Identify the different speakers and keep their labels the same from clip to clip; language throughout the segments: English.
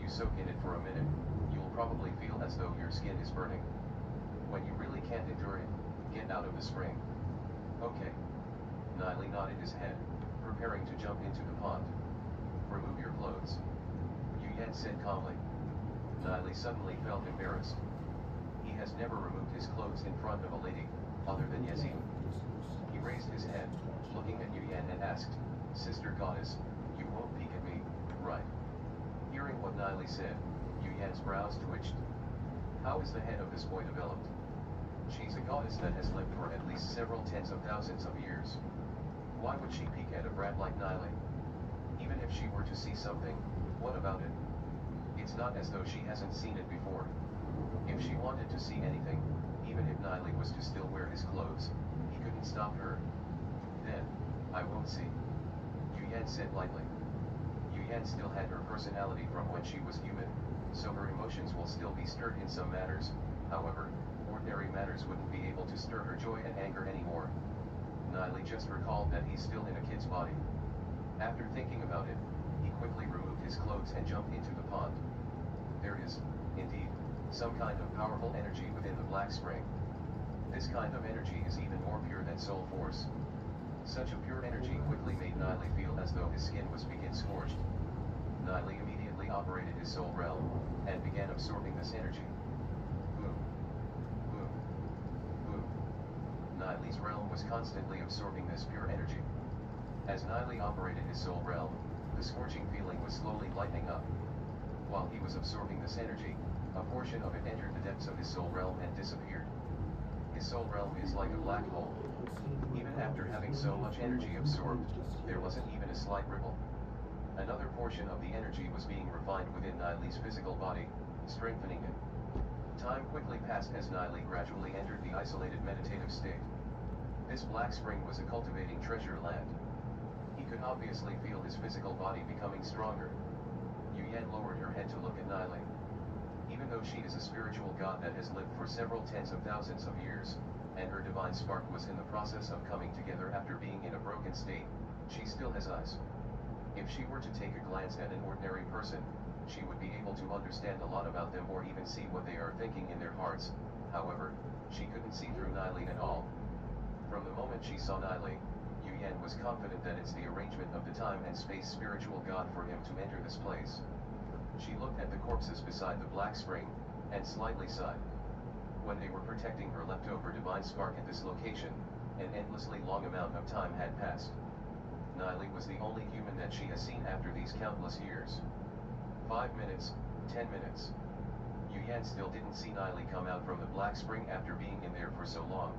Speaker 1: you soak in it for a minute, you'll probably feel as though your skin is burning. When you really can't endure it, get out of the spring. Okay. Niley nodded his head, preparing to jump into the pond. Remove your clothes. Yu Yan said calmly. Niley suddenly felt embarrassed. He has never removed his clothes in front of a lady, other than Yezin. He raised his head, looking at Yu Yan and asked, Sister Goddess, you won't peek at me, right? Hearing what Niley said, Yu Yan's brows twitched. How is the head of this boy developed? She's a goddess that has lived for at least several tens of thousands of years. Why would she peek at a brat like Niley? Even if she were to see something, what about it? It's not as though she hasn't seen it before. If she wanted to see anything, even if Niley was to still wear his clothes, he couldn't stop her. Then, I won't see. Yu Yan said lightly. Yu Yan still had her personality from when she was human, so her emotions will still be stirred in some matters. However, ordinary matters wouldn't be able to stir her joy and anger anymore. Niley just recalled that he's still in a kid's body. After thinking about it, he quickly removed his clothes and jumped into the pond. There is, indeed, some kind of powerful energy within the black spring. This kind of energy is even more pure than soul force. Such a pure energy quickly made Niley feel as though his skin was being scorched. Niley immediately operated his soul realm, and began absorbing this energy. Boom. Boom. Boom. Niley's realm was constantly absorbing this pure energy. As Niley operated his soul realm, the scorching feeling was slowly lightening up. While he was absorbing this energy, a portion of it entered the depths of his soul realm and disappeared. His soul realm is like a black hole. Even after having so much energy absorbed, there wasn't even a slight ripple. Another portion of the energy was being refined within Niley's physical body, strengthening it. Time quickly passed as Niley gradually entered the isolated meditative state. This black spring was a cultivating treasure land. He could obviously feel his physical body becoming stronger. Yu Yan lowered her head to look at Niley. Even though she is a spiritual god that has lived for several tens of thousands of years, and her divine spark was in the process of coming together after being in a broken state, she still has eyes. If she were to take a glance at an ordinary person, she would be able to understand a lot about them or even see what they are thinking in their hearts. However, she couldn't see through Niley at all. From the moment she saw Niley, Yu Yan was confident that it's the arrangement of the time and space spiritual god for him to enter this place. She looked at the corpses beside the black spring, and slightly sighed. When they were protecting her leftover divine spark at this location, an endlessly long amount of time had passed. Niley was the only human that she has seen after these countless years. 5 minutes, 10 minutes. Yu Yan still didn't see Niley come out from the black spring after being in there for so long.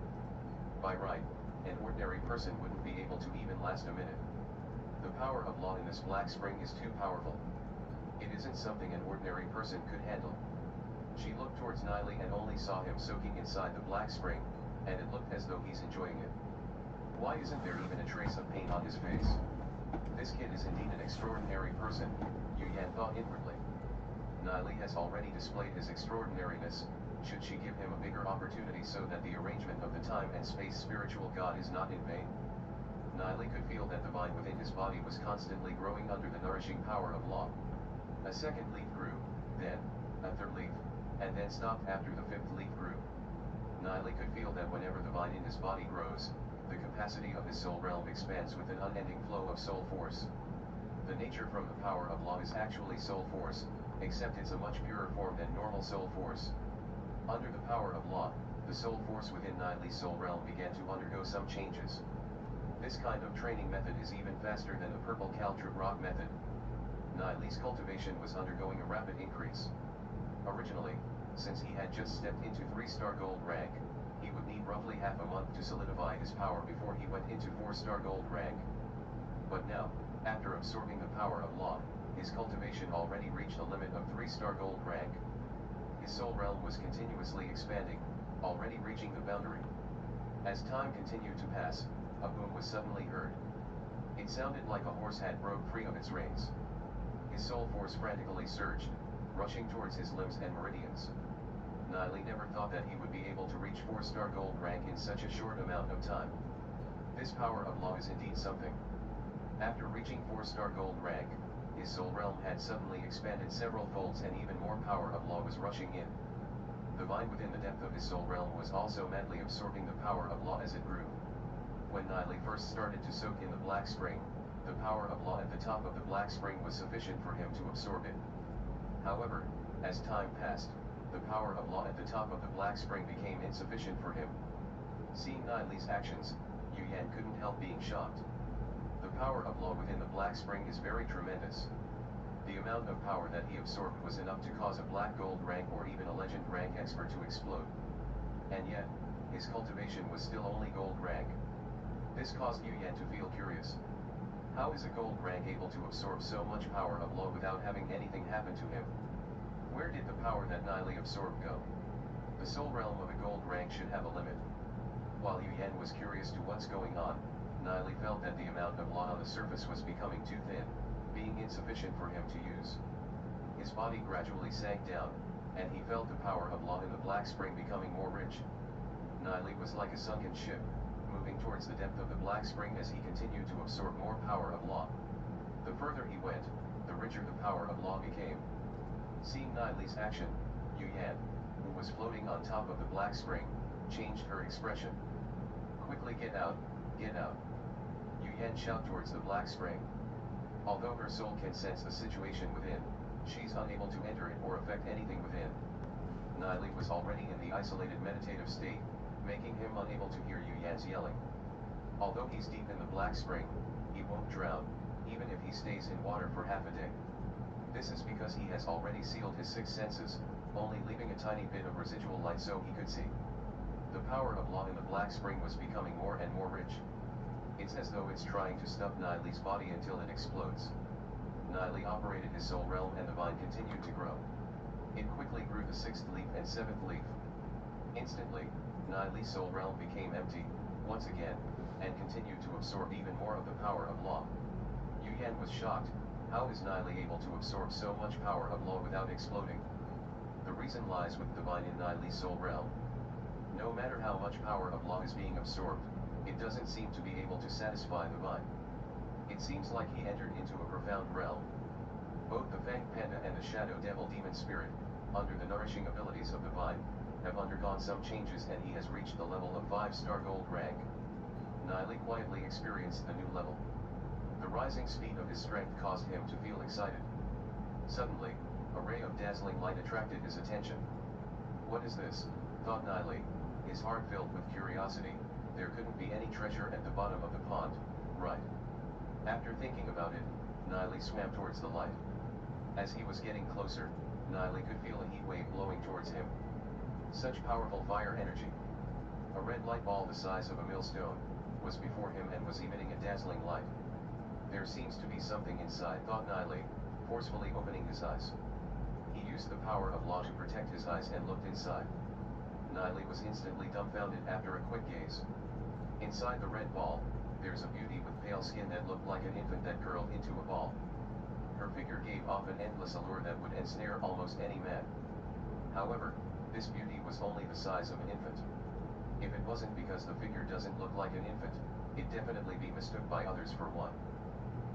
Speaker 1: By right, an ordinary person wouldn't be able to even last a minute. The power of law in this black spring is too powerful. It isn't something an ordinary person could handle. She looked towards Niley and only saw him soaking inside the black spring, and it looked as though he's enjoying it. Why isn't there even a trace of pain on his face? This kid is indeed an extraordinary person, Yu Yan thought inwardly. Niley has already displayed his extraordinariness. Should she give him a bigger opportunity so that the arrangement of the time and space spiritual god is not in vain? Niley could feel that the vine within his body was constantly growing under the nourishing power of law. A second leaf grew, then, a third leaf, and then stopped after the fifth leaf grew. Niley could feel that whenever the vine in his body grows, the capacity of his soul realm expands with an unending flow of soul force. The nature from the power of law is actually soul force, except it's a much purer form than normal soul force. Under the power of law, the soul force within Niley's soul realm began to undergo some changes. This kind of training method is even faster than the purple caltrip rock method. Niley's cultivation was undergoing a rapid increase. Originally, since he had just stepped into 3-star gold rank, he would need roughly half a month to solidify his power before he went into 4-star gold rank. But now, after absorbing the power of law, his cultivation already reached the limit of 3-star gold rank. His soul realm was continuously expanding, already reaching the boundary. As time continued to pass, a boom was suddenly heard. It sounded like a horse had broke free of its reins. His soul force frantically surged, rushing towards his limbs and meridians. Niley never thought that he would be able to reach 4-star gold rank in such a short amount of time. This power of law is indeed something. After reaching 4-star gold rank, his soul realm had suddenly expanded several folds and even more power of law was rushing in. The vine within the depth of his soul realm was also madly absorbing the power of law as it grew. When Niley first started to soak in the black spring, the power of law at the top of the black spring was sufficient for him to absorb it. However, as time passed, the power of law at the top of the black spring became insufficient for him. Seeing Niley's actions, Yu Yan couldn't help being shocked. The power of law within the black spring is very tremendous. The amount of power that he absorbed was enough to cause a black gold rank or even a legend rank expert to explode. And yet, his cultivation was still only gold rank. This caused Yu Yan to feel curious. How is a gold rank able to absorb so much power of law without having anything happen to him? Where did the power that Niley absorbed go? The soul realm of a gold rank should have a limit. While Yu Yan was curious to what's going on, Niley felt that the amount of law on the surface was becoming too thin, being insufficient for him to use. His body gradually sank down, and he felt the power of law in the black spring becoming more rich. Niley was like a sunken ship, moving towards the depth of the black spring as he continued to absorb more power of law. The further he went, the richer the power of law became. Seeing Niley's action, Yu Yan, who was floating on top of the black spring, changed her expression. Quickly get out, get out. Yu Yan shouted towards the black spring. Although her soul can sense the situation within, she's unable to enter it or affect anything within. Niley was already in the isolated meditative state, making him unable to hear Yu Yan's yelling. Although he's deep in the black spring, he won't drown, even if he stays in water for half a day. This is because he has already sealed his six senses, only leaving a tiny bit of residual light so he could see. The power of law in the black spring was becoming more and more rich. It's as though it's trying to stuff Niley's body until it explodes. Niley operated his soul realm and the vine continued to grow. It quickly grew the sixth leaf and seventh leaf. Instantly, Niley's soul realm became empty, once again, and continued to absorb even more of the power of law. Yu Yan was shocked. How is Niley able to absorb so much power of law without exploding? The reason lies with the vine in Niley's soul realm. No matter how much power of law is being absorbed, it doesn't seem to be able to satisfy the vine. It seems like he entered into a profound realm. Both the Fang Panda and the Shadow Devil Demon Spirit, under the nourishing abilities of the vine, have undergone some changes and he has reached the level of 5-star gold rank. Niley quietly experienced the new level. The rising speed of his strength caused him to feel excited. Suddenly, a ray of dazzling light attracted his attention. What is this? Thought Niley, his heart filled with curiosity. There couldn't be any treasure at the bottom of the pond, right? After thinking about it, Niley swam towards the light. As he was getting closer, Niley could feel a heat wave blowing towards him. Such powerful fire energy. A red light ball the size of a millstone was before him and was emitting a dazzling light. There seems to be something inside, thought Niley, forcefully opening his eyes. He used the power of law to protect his eyes and looked inside. Niley was instantly dumbfounded after a quick gaze. Inside the red ball, there's a beauty with pale skin that looked like an infant that curled into a ball. Her figure gave off an endless allure that would ensnare almost any man. However, this beauty was only the size of an infant. If it wasn't because the figure doesn't look like an infant, it'd definitely be mistook by others for one.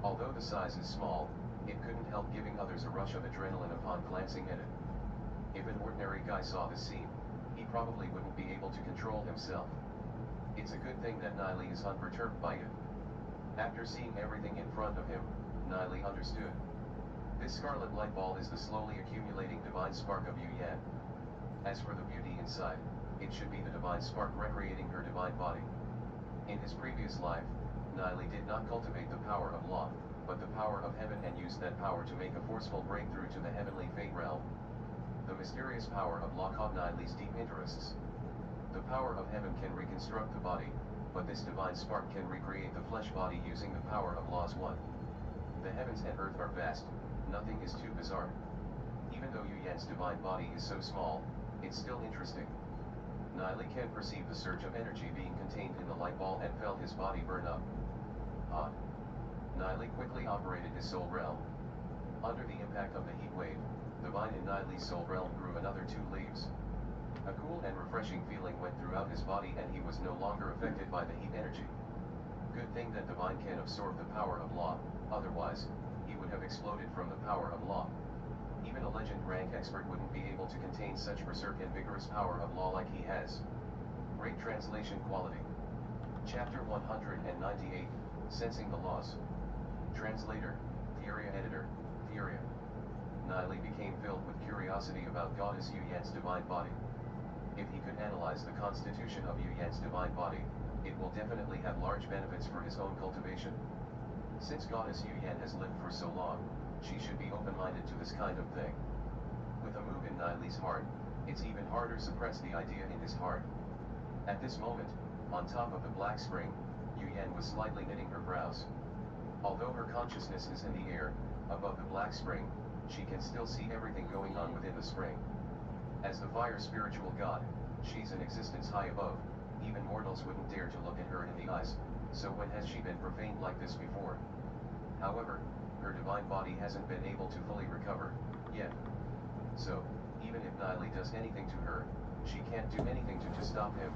Speaker 1: Although the size is small, it couldn't help giving others a rush of adrenaline upon glancing at it. If an ordinary guy saw this scene, he probably wouldn't be able to control himself. It's a good thing that Niley is unperturbed by it. After seeing everything in front of him, Niley understood. This scarlet light ball is the slowly accumulating divine spark of Yu Yan. As for the beauty inside, it should be the divine spark recreating her divine body. In his previous life, Niley did not cultivate the power of law, but the power of heaven and used that power to make a forceful breakthrough to the heavenly fate realm. The mysterious power of law caught Niley's deep interests. The power of heaven can reconstruct the body, but this divine spark can recreate the flesh body using the power of law's one. The heavens and earth are vast, nothing is too bizarre. Even though Yu Yan's divine body is so small, it's still interesting. Niley can perceive the surge of energy being contained in the light ball and felt his body burn up. Hot. Niley quickly operated his soul realm. Under the impact of the heat wave, the vine in Niley's soul realm grew another 2 leaves. A cool and refreshing feeling went throughout his body and he was no longer affected by the heat energy. Good thing that the vine can absorb the power of law, otherwise, he would have exploded from the power of law. Even a legend rank expert wouldn't be able to contain such berserk and vigorous power of law like he has. Great translation quality. Chapter 198, Sensing the Laws. Translator, Theoria Editor, Theoria. Niley became filled with curiosity about Goddess Yu Yan's divine body. If he could analyze the constitution of Yu Yan's divine body, it will definitely have large benefits for his own cultivation. Since Goddess Yu Yan has lived for so long, she should be open-minded to this kind of thing. With a move in Niley's heart, it's even harder to suppress the idea in his heart. At this moment, on top of the black spring, Yu Yan was slightly knitting her brows. Although her consciousness is in the air, above the black spring, she can still see everything going on within the spring. As the fire spiritual god, she's in existence high above, even mortals wouldn't dare to look at her in the eyes, so when has she been profaned like this before? However, her divine body hasn't been able to fully recover, yet. So, even if Niley does anything to her, she can't do anything to stop him.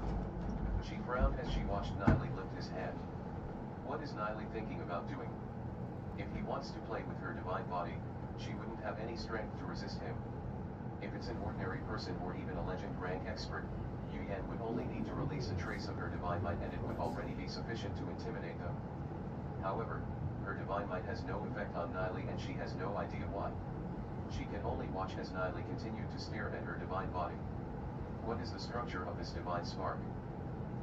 Speaker 1: She frowned as she watched Niley lift his hand. What is Niley thinking about doing? If he wants to play with her divine body, she wouldn't have any strength to resist him. If it's an ordinary person or even a legend rank expert, Yu Yan would only need to release a trace of her divine might and it would already be sufficient to intimidate them. However, her divine might has no effect on Niley and she has no idea why. She can only watch as Niley continued to stare at her divine body. What is the structure of this divine spark?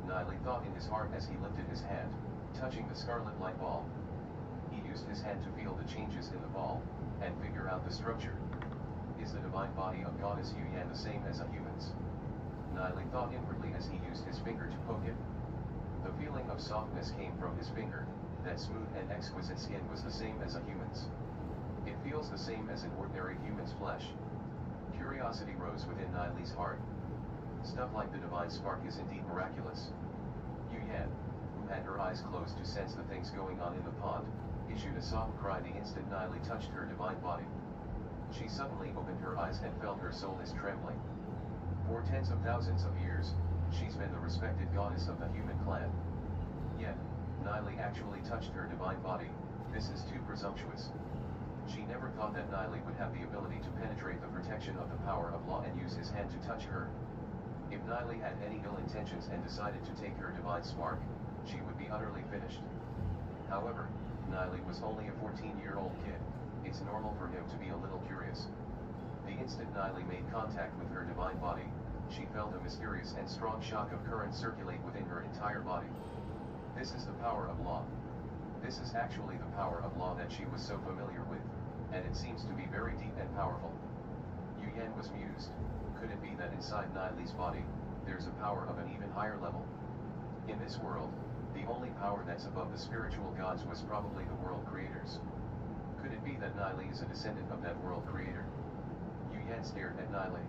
Speaker 1: Niley thought in his heart as he lifted his hand, touching the scarlet light ball. He used his hand to feel the changes in the ball, and figure out the structure. Is the divine body of Goddess Yu Yan the same as a human's? Niley thought inwardly as he used his finger to poke it. The feeling of softness came from his finger, that smooth and exquisite skin was the same as a human's. It feels the same as an ordinary human's flesh. Curiosity rose within Niley's heart. Stuff like the divine spark is indeed miraculous. Yu Yan, who had her eyes closed to sense the things going on in the pond, issued a soft cry the instant Niley touched her divine body. She suddenly opened her eyes and felt her soul is trembling. For tens of thousands of years, she's been the respected goddess of the human clan. Yet, Niley actually touched her divine body. This is too presumptuous. She never thought that Niley would have the ability to penetrate the protection of the power of law and use his hand to touch her. If Niley had any ill intentions and decided to take her divine spark, she would be utterly finished. However, Niley was only a 14-year-old kid. It's normal for him to be a little curious. The instant Niley made contact with her divine body, she felt a mysterious and strong shock of current circulate within her entire body. This is the power of law. This is actually the power of law that she was so familiar with, and it seems to be very deep and powerful. Yu Yan was mused. Could it be that inside Niley's body, there's a power of an even higher level? In this world, the only power that's above the spiritual gods was probably the world creators. Could it be that Niley is a descendant of that world creator? Yu Yan stared at Niley.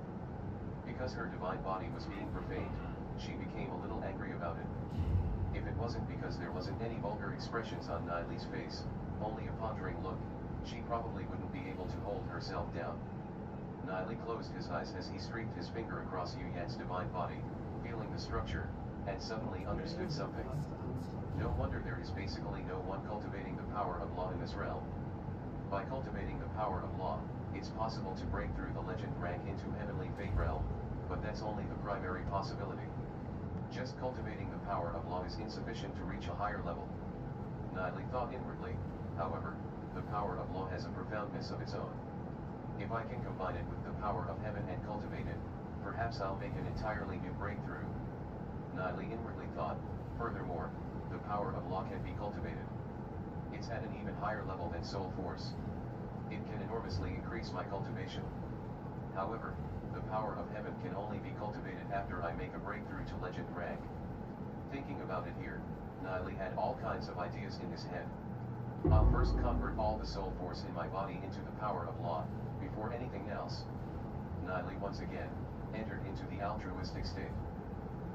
Speaker 1: Because her divine body was being profaned, she became a little angry about it. If it wasn't because there wasn't any vulgar expressions on Niley's face, only a pondering look, she probably wouldn't be able to hold herself down. Niley closed his eyes as he streaked his finger across Yu Yan's divine body, feeling the structure, and suddenly understood something. No wonder there is basically no one cultivating the power of law in this realm. By cultivating the power of law, it's possible to break through the legend rank into heavenly fate realm, but that's only the primary possibility. Just cultivating the power of law is insufficient to reach a higher level. Niley thought inwardly, however, the power of law has a profoundness of its own. If I can combine it with the power of heaven and cultivate it, perhaps I'll make an entirely new breakthrough. Niley inwardly thought, furthermore, the power of law can be cultivated. It's at an even higher level than soul force. It can enormously increase my cultivation. However, the power of heaven can only be cultivated after I make a breakthrough to legend rank. Thinking about it here, Niley had all kinds of ideas in his head. I'll first convert all the soul force in my body into the power of law, before anything else. Niley once again entered into the altruistic state.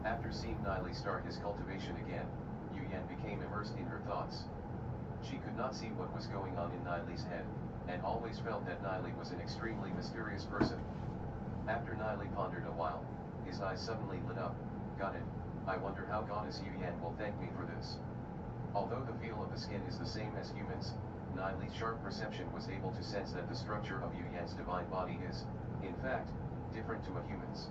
Speaker 1: After seeing Niley start his cultivation again, Yu Yan became immersed in her thoughts. She could not see what was going on in Niley's head, and always felt that Niley was an extremely mysterious person. After Niley pondered a while, his eyes suddenly lit up. Got it, I wonder how Goddess Yu Yan will thank me for this. Although the feel of the skin is the same as humans, Niley's sharp perception was able to sense that the structure of Yu Yan's divine body is, in fact, different to a human's.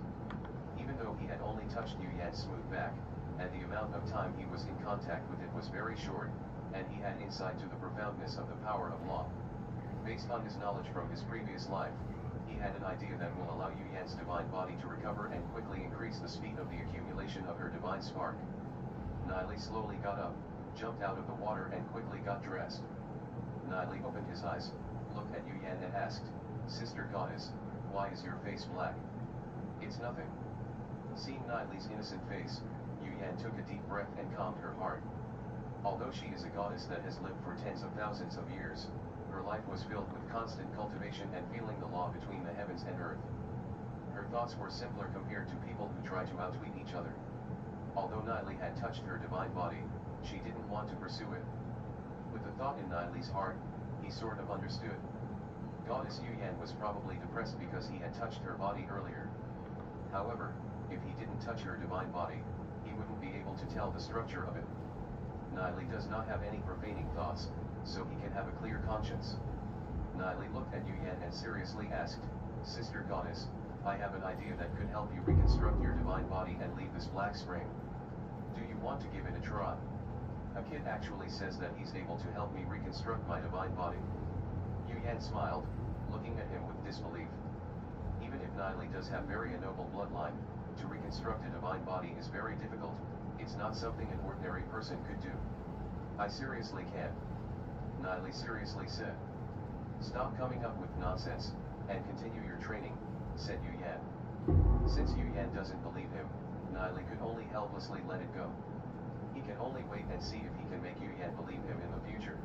Speaker 1: Even though he had only touched Yu Yan's smooth back, and the amount of time he was in contact with it was very short, and he had insight to the profoundness of the power of law. Based on his knowledge from his previous life, he had an idea that will allow Yu Yan's divine body to recover and quickly increase the speed of the accumulation of her divine spark. Niley slowly got up, jumped out of the water and quickly got dressed. Niley opened his eyes, looked at Yu Yan and asked, "Sister Goddess, why is your face black?" "It's nothing." Seeing Niley's innocent face, Yu Yan took a deep breath and calmed her heart. Although she is a goddess that has lived for tens of thousands of years, her life was filled with constant cultivation and feeling the law between the heavens and earth. Her thoughts were simpler compared to people who try to outwit each other. Although Niley had touched her divine body, she didn't want to pursue it. With the thought in Niley's heart, he sort of understood. Goddess Yu Yan was probably depressed because he had touched her body earlier. However, if he didn't touch her divine body, he wouldn't be able to tell the structure of it. Niley does not have any profaning thoughts, so he can have a clear conscience. Niley looked at Yu Yan and seriously asked, "Sister Goddess, I have an idea that could help you reconstruct your divine body and leave this black spring. Do you want to give it a try?" "A kid actually says that he's able to help me reconstruct my divine body." Yu Yan smiled, looking at him with disbelief. Even if Niley does have very a noble bloodline, to reconstruct a divine body is very difficult. It's not something an ordinary person could do. "I seriously can." Niley seriously said. "Stop coming up with nonsense, and continue your training," said Yu Yan. Since Yu Yan doesn't believe him, Niley could only helplessly let it go. He can only wait and see if he can make Yu Yan believe him in the future.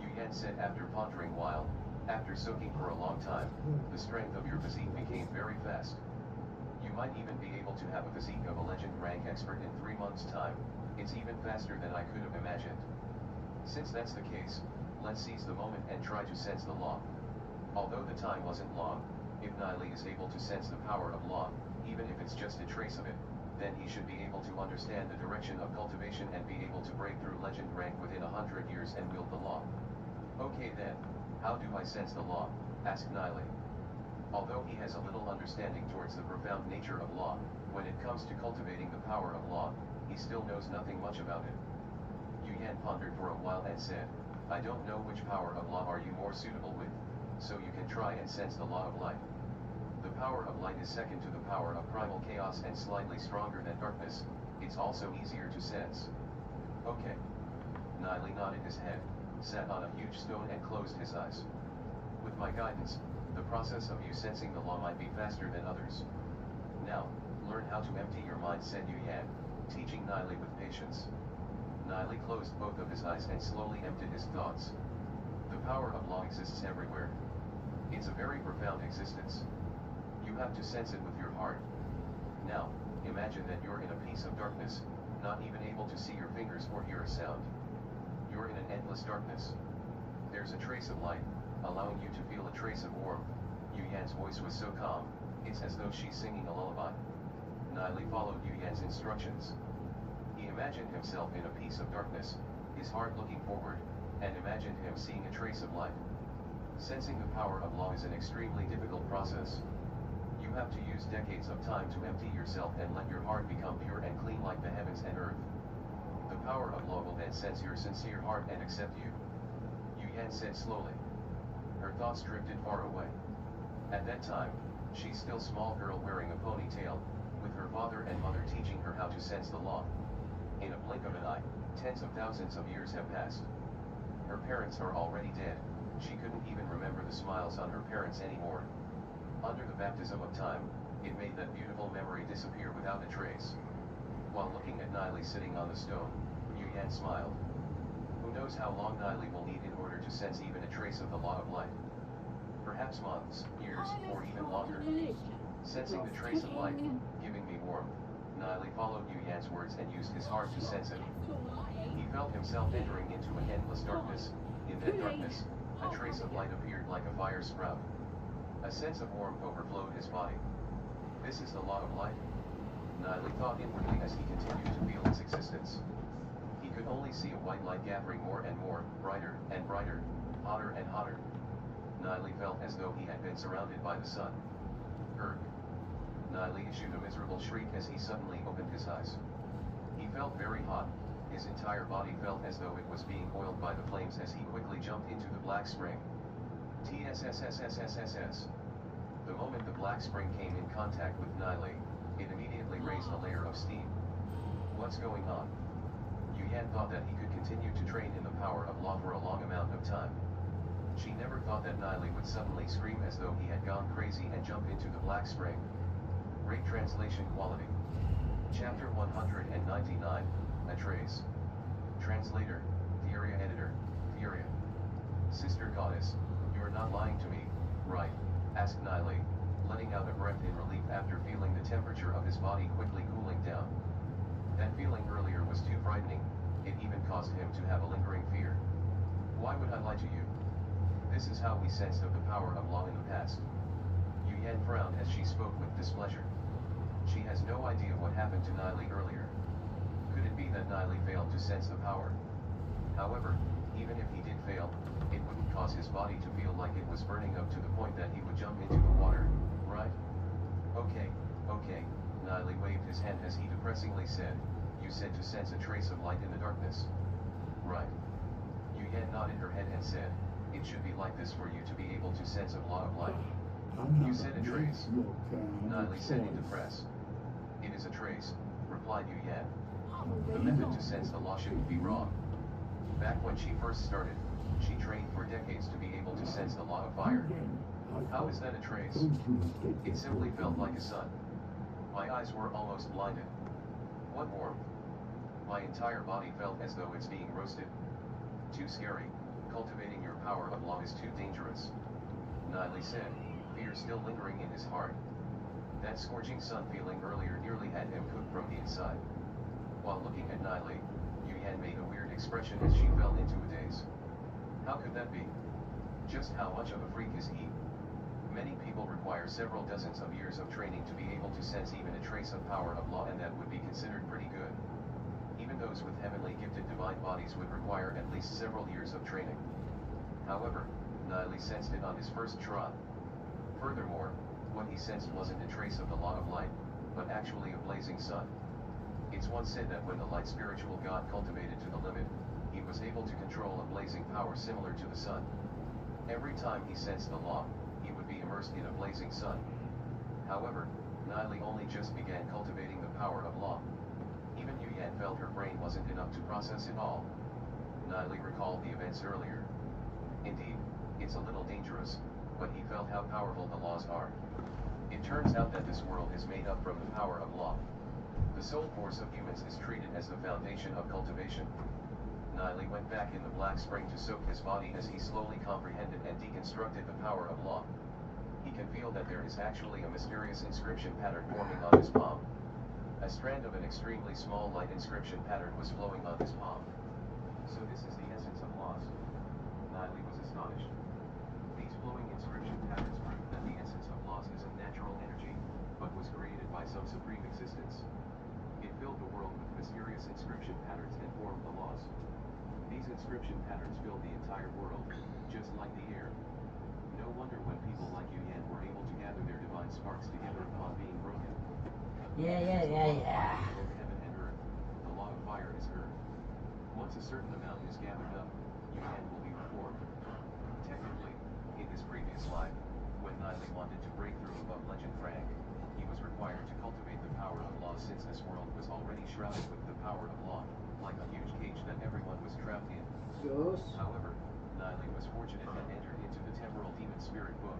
Speaker 1: Yu Yan said after pondering while, "After soaking for a long time, the strength of your physique became very fast. You might even be able to have a physique of a legend rank expert in 3 months' time. It's even faster than I could have imagined. Since that's the case, let's seize the moment and try to sense the law." Although the time wasn't long, if Niley is able to sense the power of law, even if it's just a trace of it, then he should be able to understand the direction of cultivation and be able to break through legend rank within 100 years and wield the law. "Okay then, how do I sense the law?" asked Niley. Although he has a little understanding towards the profound nature of law, when it comes to cultivating the power of law, he still knows nothing much about it. Yu Yan pondered for a while and said, "I don't know which power of law are you more suitable with, so you can try and sense the law of light. The power of light is second to the power of primal chaos and slightly stronger than darkness. It's also easier to sense." "Okay." Niley nodded his head, sat on a huge stone and closed his eyes. "With my guidance, the process of you sensing the law might be faster than others. Now, learn how to empty your mind," said Yu Yan, teaching Niley with patience. Niley closed both of his eyes and slowly emptied his thoughts. The power of law exists everywhere. It's a very profound existence. You have to sense it with your heart. Now, imagine that you're in a piece of darkness, not even able to see your fingers or hear a sound. You're in an endless darkness. There's a trace of light, allowing you to feel a trace of warmth. Yu Yan's voice was so calm, it's as though she's singing a lullaby. Niley followed Yu Yan's instructions. He imagined himself in a piece of darkness, his heart looking forward, and imagined him seeing a trace of light. Sensing the power of law is an extremely difficult process. You have to use decades of time to empty yourself and let your heart become pure and clean like the heavens and earth. The power of law will then sense your sincere heart and accept you." Yu Yan said slowly. Her thoughts drifted far away. At that time, she's still a small girl wearing a ponytail, with her father and mother teaching her how to sense the law. In a blink of an eye, tens of thousands of years have passed. Her parents are already dead. She couldn't even remember the smiles on her parents anymore. Under the baptism of time, it made that beautiful memory disappear without a trace. While looking at Niley sitting on the stone, Yu Yan smiled. Who knows how long Niley will need in order to sense even a trace of the law of light. Perhaps months, years, or even longer. Sensing the trace of light, giving me warmth. Niley followed Yu Yan's words and used his heart to sense it. He felt himself entering into an endless darkness. In that darkness, a trace of light appeared like a fire sprout. A sense of warmth overflowed his body. This is the law of light? Niley thought inwardly as he continued to feel its existence. He could only see a white light gathering more and more, brighter and brighter. Hotter and hotter. Niley felt as though he had been surrounded by the sun. Erg. Niley issued a miserable shriek as he suddenly opened his eyes. He felt very hot. His entire body felt as though it was being oiled by the flames as he quickly jumped into the black spring. TSSSSSSS. The moment the black spring came in contact with Niley, it immediately raised a layer of steam. What's going on? Yu Yan thought that he could continue to train in the power of law for a long amount of time. She never thought that Niley would suddenly scream as though he had gone crazy and jump into the black spring. Rate translation quality. Chapter 199, A Trace. Translator, Theoria Editor, Theoria. Sister Goddess, you're not lying to me, right? Asked Niley, letting out a breath in relief after feeling the temperature of his body quickly cooling down. That feeling earlier was too frightening, it even caused him to have a lingering fear. Why would I lie to you? This is how we sensed of the power of law in the past. Yu Yan frowned as she spoke with displeasure. She has no idea what happened to Niley earlier. Could it be that Niley failed to sense the power? However, even if he did fail, it wouldn't cause his body to feel like it was burning up to the point that he would jump into the water, right? Okay, Niley waved his hand as he depressingly said, you said to sense a trace of light in the darkness. Right. Yu Yan nodded her head and said, it should be like this for you to be able to sense a law of light. You said a trace. Niley said in depress. It is a trace, replied Yu Yan. The method to sense the law shouldn't be wrong. Back when she first started, she trained for decades to be able to sense the law of fire. How is that a trace? It simply felt like a sun. My eyes were almost blinded. What warmth? My entire body felt as though it's being roasted. Too scary. Cultivating your power of law is too dangerous. Niley said, fear still lingering in his heart. That scorching sun feeling earlier nearly had him cooked from the inside. While looking at Niley, Yu Yan made a weird expression as she fell into a daze. How could that be? Just how much of a freak is he? Many people require several dozens of years of training to be able to sense even a trace of power of law, and that would be considered pretty good. Even those with heavenly gifted divine bodies would require at least several years of training. However, Niley sensed it on his first trot. Furthermore, what he sensed wasn't a trace of the law of light, but actually a blazing sun. It's once said that when the light spiritual god cultivated to the limit, he was able to control a blazing power similar to the sun. Every time he sensed the law, he would be immersed in a blazing sun. However, Niley only just began cultivating the power of law. Even Yu Yan felt her brain wasn't enough to process it all. Niley recalled the events earlier. Indeed, it's a little dangerous, but he felt how powerful the laws are. It turns out that this world is made up from the power of law. The soul force of humans is treated as the foundation of cultivation. Niley went back in the black spring to soak his body as he slowly comprehended and deconstructed the power of law. He can feel that there is actually a mysterious inscription pattern forming on his palm. A strand of an extremely small light inscription pattern was flowing on his palm. So this is the essence of laws. Niley was astonished. These flowing inscription patterns prove that the essence of laws is a natural energy, but was created by some supreme existence. It filled the world with mysterious inscription patterns and formed the laws. These inscription patterns filled the entire world, just like the air. No wonder when people like Yu Yan were able to gather their divine sparks together upon being broken.
Speaker 2: Yeah.
Speaker 1: Both heaven and earth, the law of fire is earth. Once a certain amount is gathered up, Yu Yan will be reformed. Technically, in his previous life, when Niley wanted to break through above legend rank, he was required to cultivate the power of law, since this world was already shrouded with the power of law, like a huge cage that everyone was trapped in. However, Niley was fortunate and entered into the temporal demon spirit book,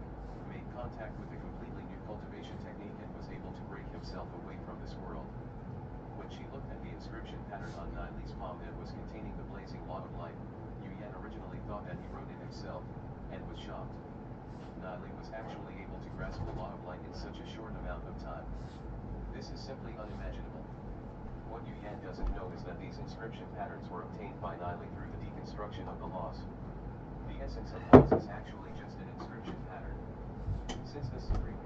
Speaker 1: made contact with a completely new cultivation technique, and was able to break himself away from this world. When she looked at the inscription pattern on Niley's palm that was containing the blazing law of light, Yu Yan originally thought that he wrote it himself, and was shocked. Niley was actually able to grasp the law of light in such a short amount of time. This is simply unimaginable. What Yu Yan doesn't know is that these inscription patterns were obtained by Niley through the deconstruction of the laws. The essence of laws is actually just an inscription pattern. Since the supreme